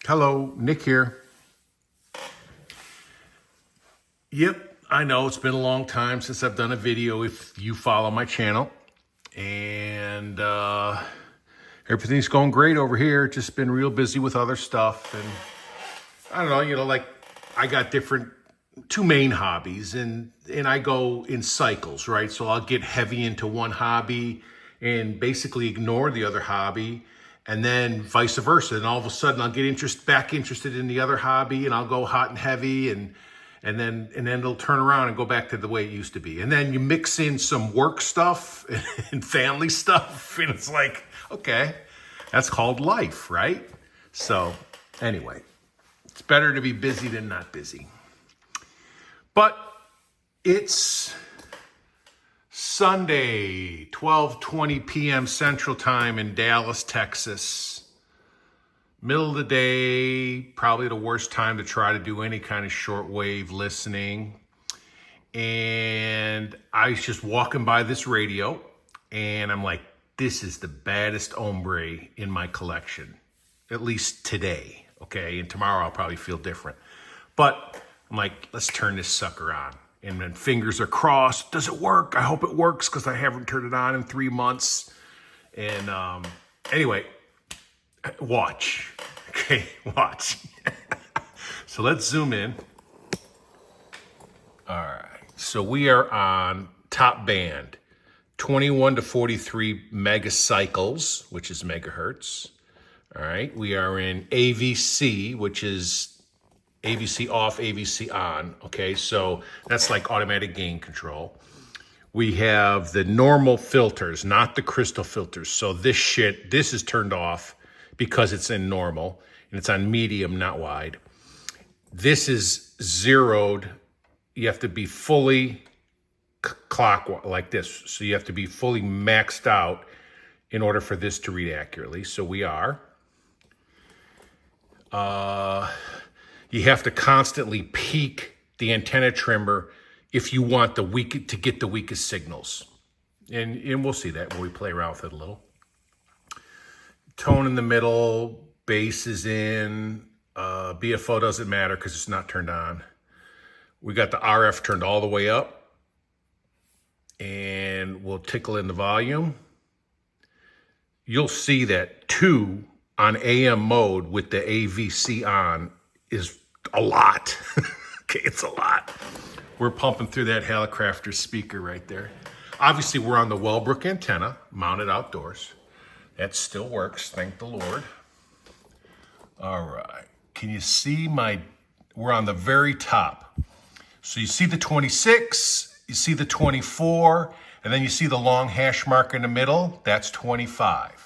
Hello, Nick here. Yep, I know it's been a long time since I've done a video if you follow my channel. And everything's going great over here. Just been real busy with other stuff. And I don't know, like I got two main hobbies and I go in cycles, right? So I'll get heavy into one hobby and basically ignore the other hobby. And then vice versa. And all of a sudden I'll get back interested in the other hobby and I'll go hot and heavy and then it'll turn around and go back to the way it used to be. And then you mix in some work stuff and family stuff. And it's like, okay, that's called life, right? So anyway, it's better to be busy than not busy. But it's Sunday, 12:20 p.m. Central Time in Dallas, Texas. Middle of the day, probably the worst time to try to do any kind of shortwave listening. And I was just walking by this radio, and I'm like, this is the baddest hombre in my collection, at least today, okay? And tomorrow I'll probably feel different. But I'm like, let's turn this sucker on. And then fingers are crossed. Does it work? I hope it works because I haven't turned it on in 3 months. And anyway, watch. Okay, watch. So let's zoom in. All right. So we are on top band, 21 to 43 megacycles, which is megahertz. All right. We are in AVC, which is AVC off, AVC on, okay? So that's like automatic gain control. We have the normal filters, not the crystal filters. So this is turned off because it's in normal, and it's on medium, not wide. This is zeroed. You have to be fully clockwise, like this. So you have to be fully maxed out in order for this to read accurately. So we are. You have to constantly peak the antenna trimmer if you want to get the weakest signals. And we'll see that when we play around with it a little. Tone in the middle, bass is in, BFO doesn't matter because it's not turned on. We got the RF turned all the way up. And we'll tickle in the volume. You'll see that 2 on AM mode with the AVC on is a lot. Okay, it's a lot. We're pumping through that Hallicrafters speaker right there. Obviously, we're on the Wellbrook antenna, mounted outdoors. That still works, thank the Lord. All right, can you see we're on the very top. So you see the 26, you see the 24, and then you see the long hash mark in the middle, that's 25.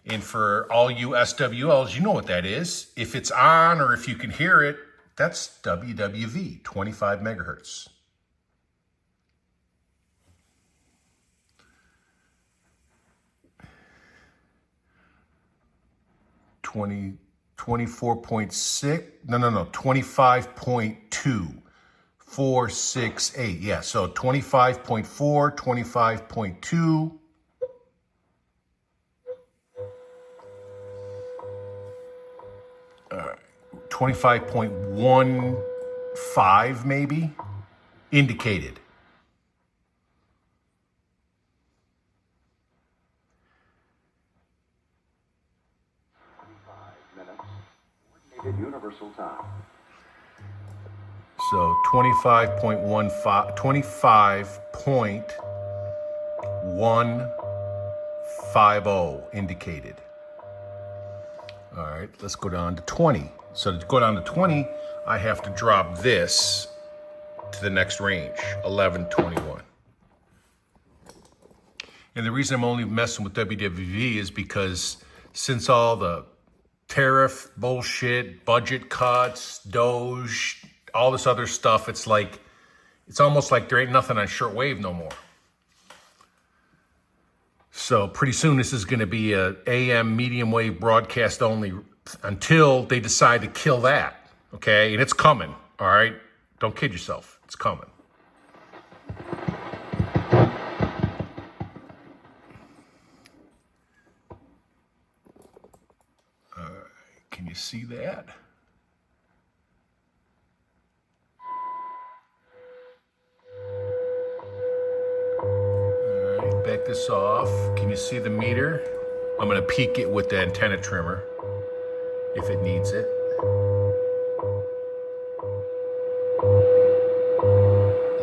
And for all you SWLs, you know what that is. If it's on or if you can hear it, that's WWV, 25 megahertz. No, 25.2468. Yeah, so 25.4, 25.2. 25.15 maybe, indicated. Universal time. So 25.15, 25.150 indicated. All right, let's go down to 20. So to go down to 20, I have to drop this to the next range, 1121. And the reason I'm only messing with WWV is because since all the tariff bullshit, budget cuts, Doge, all this other stuff, it's almost like there ain't nothing on shortwave no more. So pretty soon this is going to be a AM medium wave broadcast only until they decide to kill that, okay? And it's coming, all right? Don't kid yourself, it's coming. Can you see that? All right, back this off. Can you see the meter? I'm gonna peak it with the antenna trimmer if it needs it.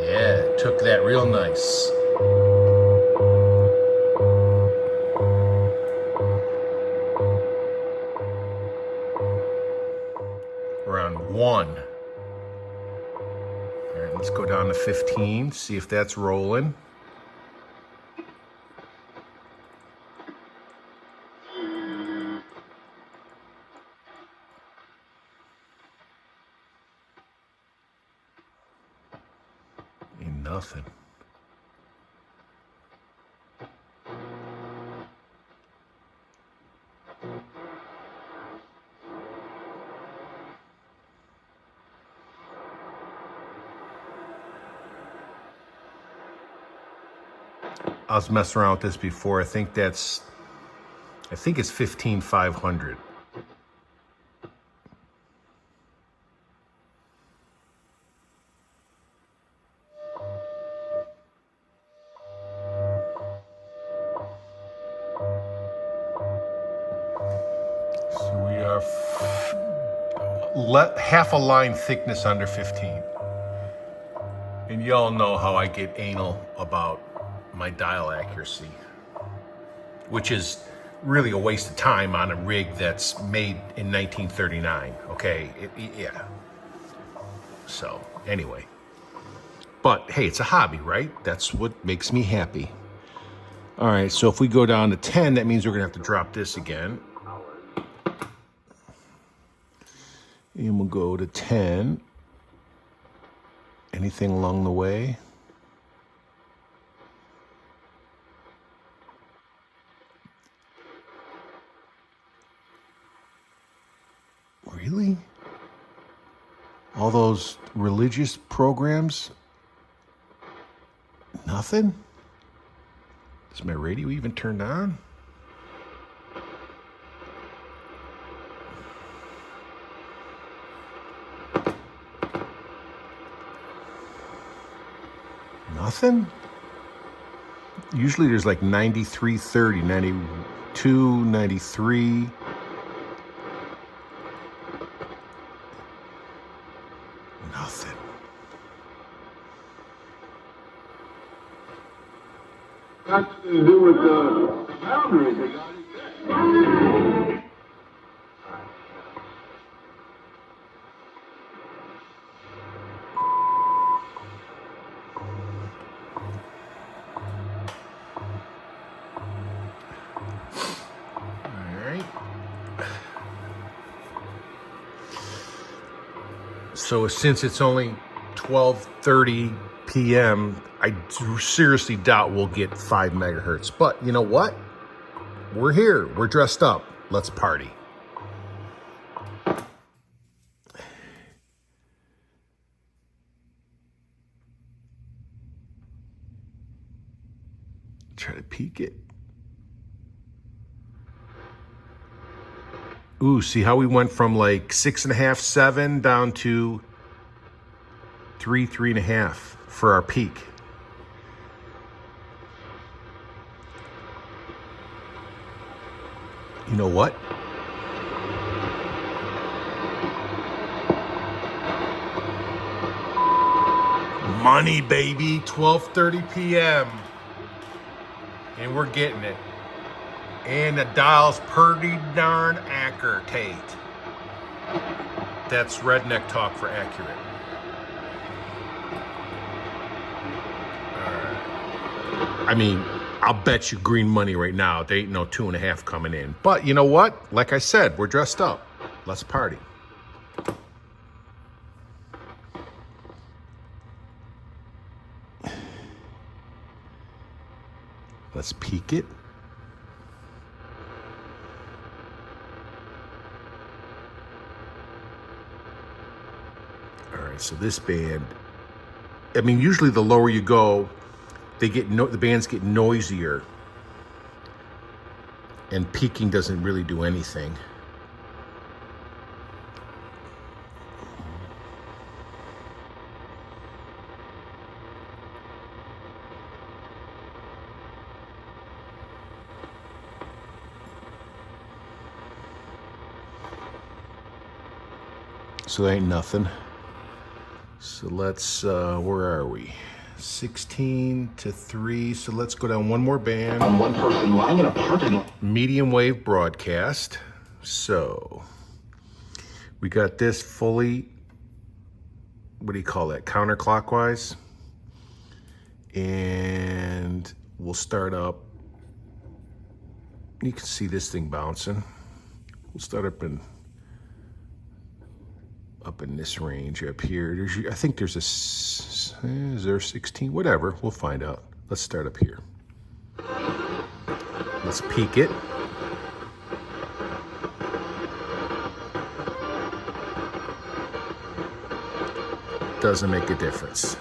Yeah, took that real nice. Around 1. All right, let's go down to 15, see if that's rolling. Ain't nothing. I was messing around with this before. I think it's 15,500. So we are half a line thickness under 15. And y'all know how I get anal about my dial accuracy, which is really a waste of time on a rig that's made in 1939, okay? Yeah. So, anyway. But, hey, it's a hobby, right? That's what makes me happy. All right, so if we go down to 10, that means we're gonna have to drop this again. And we'll go to 10. Anything along the way? Really? All those religious programs? Nothing? Is my radio even turned on? Nothing? Usually there's like 93, 30, 92, 93. Nothing. That's to do with the boundaries. So since it's only 12:30 p.m., I seriously doubt we'll get 5 megahertz. But you know what? We're here. We're dressed up. Let's party. Try to peek it. Ooh, see how we went from like 6.5, 7 down to 3, 3.5 for our peak. You know what? Money, baby. 12:30 p.m. And we're getting it. And the dial's pretty darn accurate. That's redneck talk for accurate. I mean, I'll bet you green money right now. There ain't no 2.5 coming in. But you know what? Like I said, we're dressed up. Let's party. Let's peek it. All right, so this band, I mean, usually the lower you go, the bands get noisier, and peaking doesn't really do anything. so ain't nothing. So let's, where are we? 16 to 3, so let's go down one more band. On one person lying in a parking lot. Medium wave broadcast. So we got this fully, what do you call that, counterclockwise. And we'll start up. You can see this thing bouncing. We'll start up in this range up here. I think there's is there 16? Whatever, we'll find out. Let's start up here. Let's peak it. Doesn't make a difference.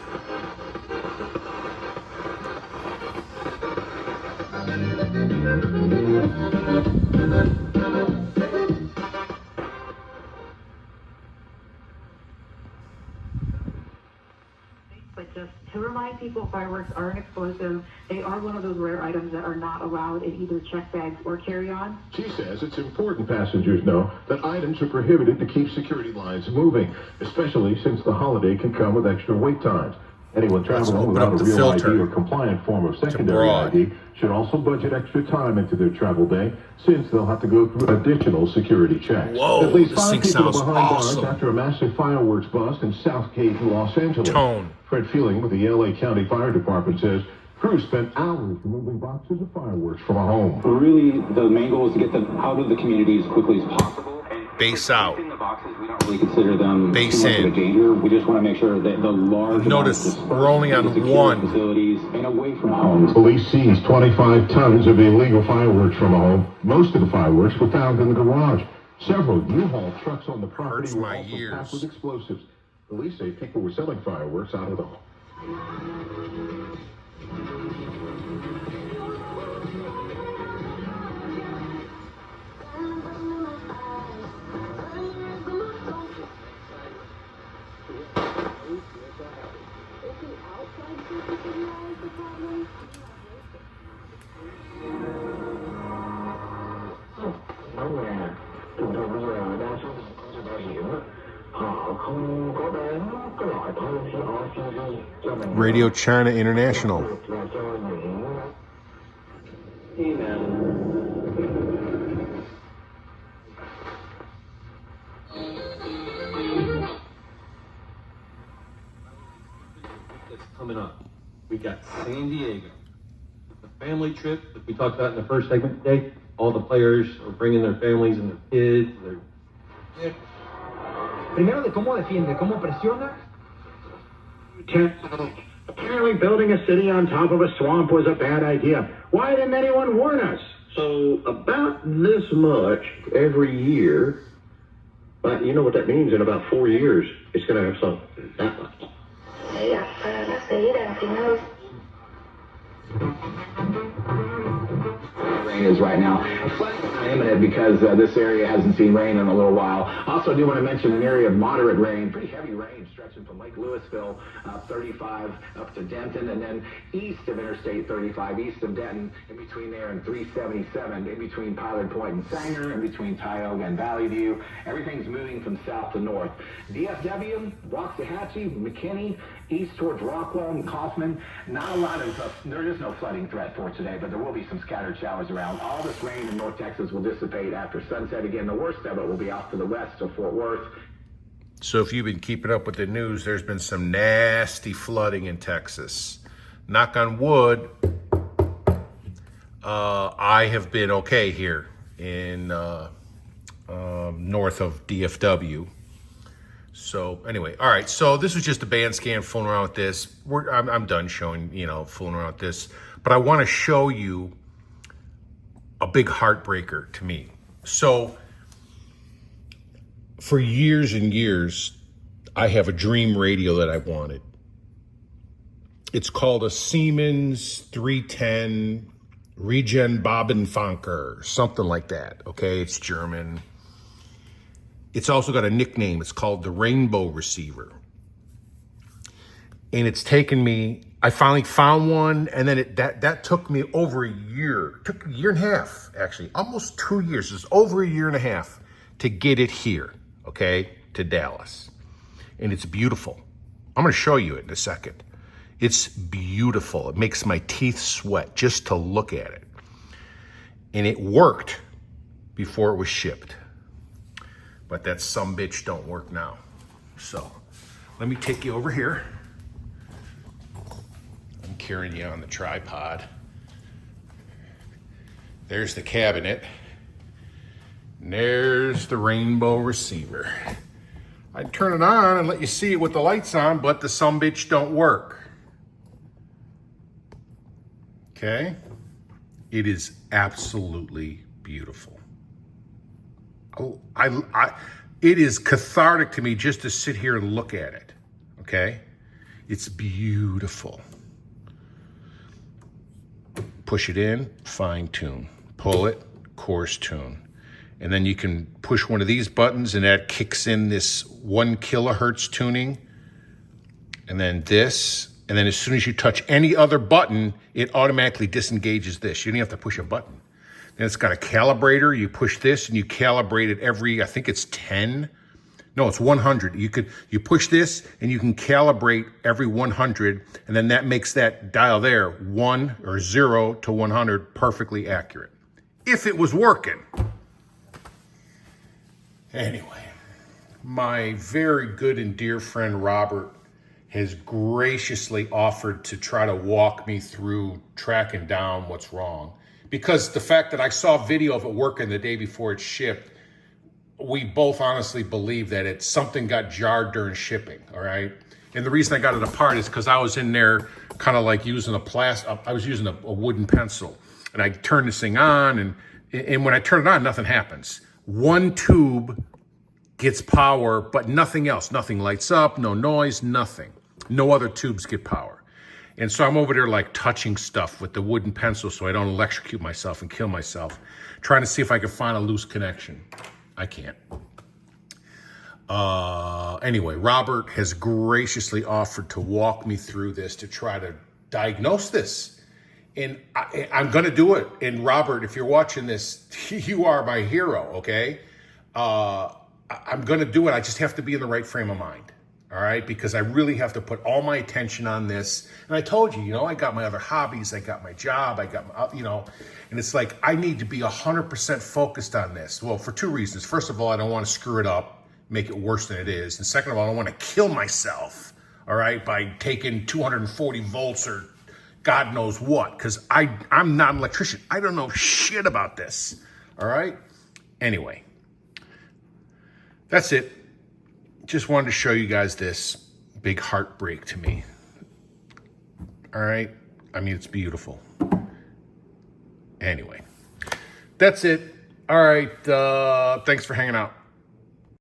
But just to remind people, fireworks are an explosive. They are one of those rare items that are not allowed in either check bags or carry-on. She says it's important passengers know that items are prohibited to keep security lines moving, especially since the holiday can come with extra wait times. Anyone traveling without a real ID or compliant form of secondary ID should also budget extra time into their travel day, since they'll have to go through additional security checks. Whoa, at least this 5 thing people are sounds behind awesome. bars after a massive fireworks bust in Southgate, Los Angeles. Tone. Fred Feeling with the LA County Fire Department says crews spent hours removing boxes of fireworks from a home. Really, the main goal is to get them out of the community as quickly as possible. Base out. In the boxes, we don't really consider them Base too much in. of a danger. We just want to make sure that the large Notice we're only on secure one. facilities and away from homes. Police seized 25 tons of illegal fireworks from a home. Most of the fireworks were found in the garage. Several U-Haul trucks on the property Hurts were my also ears. packed with explosives. Police say people were selling fireworks out of the home. Radio China International. That's coming up. We got San Diego. The family trip that we talked about in the first segment today. All the players are bringing their families and their kids. Primero de cómo defiende, cómo presiona. Apparently building a city on top of a swamp was a bad idea. Why didn't anyone warn us? So about this much every year, but you know what that means? In about 4 years, it's going to have something that much. Rain is right now. Imminent because this area hasn't seen rain in a little while. Also, I do want to mention an area of moderate rain, pretty heavy rain stretching from Lake Louisville, 35 up to Denton, and then east of Interstate 35, east of Denton, in between there and 377, in between Pilot Point and Sanger, in between Tioga and Valley View. Everything's moving from south to north. DFW, Waxahachie, McKinney, east towards Rockwell and Kaufman. Not a lot of, there is no flooding threat for today, but there will be some scattered showers around. All this rain in North Texas will dissipate after sunset. Again, the worst of it will be off to the west of Fort Worth. So if you've been keeping up with the news, there's been some nasty flooding in Texas. Knock on wood, I have been okay here in north of DFW. So anyway, all right. So this was just a band scan, fooling around with this. I'm done showing, fooling around with this. But I want to show you a big heartbreaker to me. So for years and years, I have a dream radio that I wanted. It's called a Siemens 310 Regen Bobenfanker, something like that. Okay, it's German. It's also got a nickname. It's called the Rainbow Receiver. And it's taken me, I finally found one, and then that took me over a year. It took a year and a half, actually, almost 2 years. It was over a year and a half to get it here, okay? to Dallas. And it's beautiful. I'm gonna show you it in a second. It's beautiful. It makes my teeth sweat just to look at it. And it worked before it was shipped. But that sumbitch don't work now. So let me take you over here. I'm carrying you on the tripod. There's the cabinet. And there's the rainbow receiver. I'd turn it on and let you see it with the lights on, but the sumbitch don't work. Okay? It is absolutely beautiful. It is cathartic to me just to sit here and look at it. Okay? It's beautiful. Push it in, fine tune. Pull it, coarse tune. And then you can push one of these buttons and that kicks in this 1 kilohertz tuning. And then this. And then as soon as you touch any other button, it automatically disengages this. You don't have to push a button. Then it's got a calibrator. You push this and you calibrate it every, I think it's 10. No, it's 100. You push this and you can calibrate every 100. And then that makes that dial there 1 or 0 to 100 perfectly accurate. If it was working. Anyway, my very good and dear friend Robert has graciously offered to try to walk me through tracking down what's wrong. Because the fact that I saw video of it working the day before it shipped, we both honestly believe that something got jarred during shipping, all right? And the reason I got it apart is because I was in there kind of like using I was using a wooden pencil. And I turned this thing on, and when I turn it on, nothing happens. One tube gets power, but nothing else. Nothing lights up, no noise, nothing. No other tubes get power. And so I'm over there like touching stuff with the wooden pencil so I don't electrocute myself and kill myself, trying to see if I can find a loose connection. I can't. Anyway, Robert has graciously offered to walk me through this to try to diagnose this. And I'm going to do it. And Robert, if you're watching this, you are my hero, okay? I'm going to do it. I just have to be in the right frame of mind. All right, because I really have to put all my attention on this. And I told you, I got my other hobbies, I got my job, I got my, and it's like, I need to be 100% focused on this. Well, for 2 reasons. First of all, I don't want to screw it up, make it worse than it is. And second of all, I don't want to kill myself, all right, by taking 240 volts or God knows what, because I'm not an electrician. I don't know shit about this, all right? Anyway, that's it. Just wanted to show you guys this big heartbreak to me. All right? I mean, it's beautiful. Anyway, that's it. All right. Thanks for hanging out.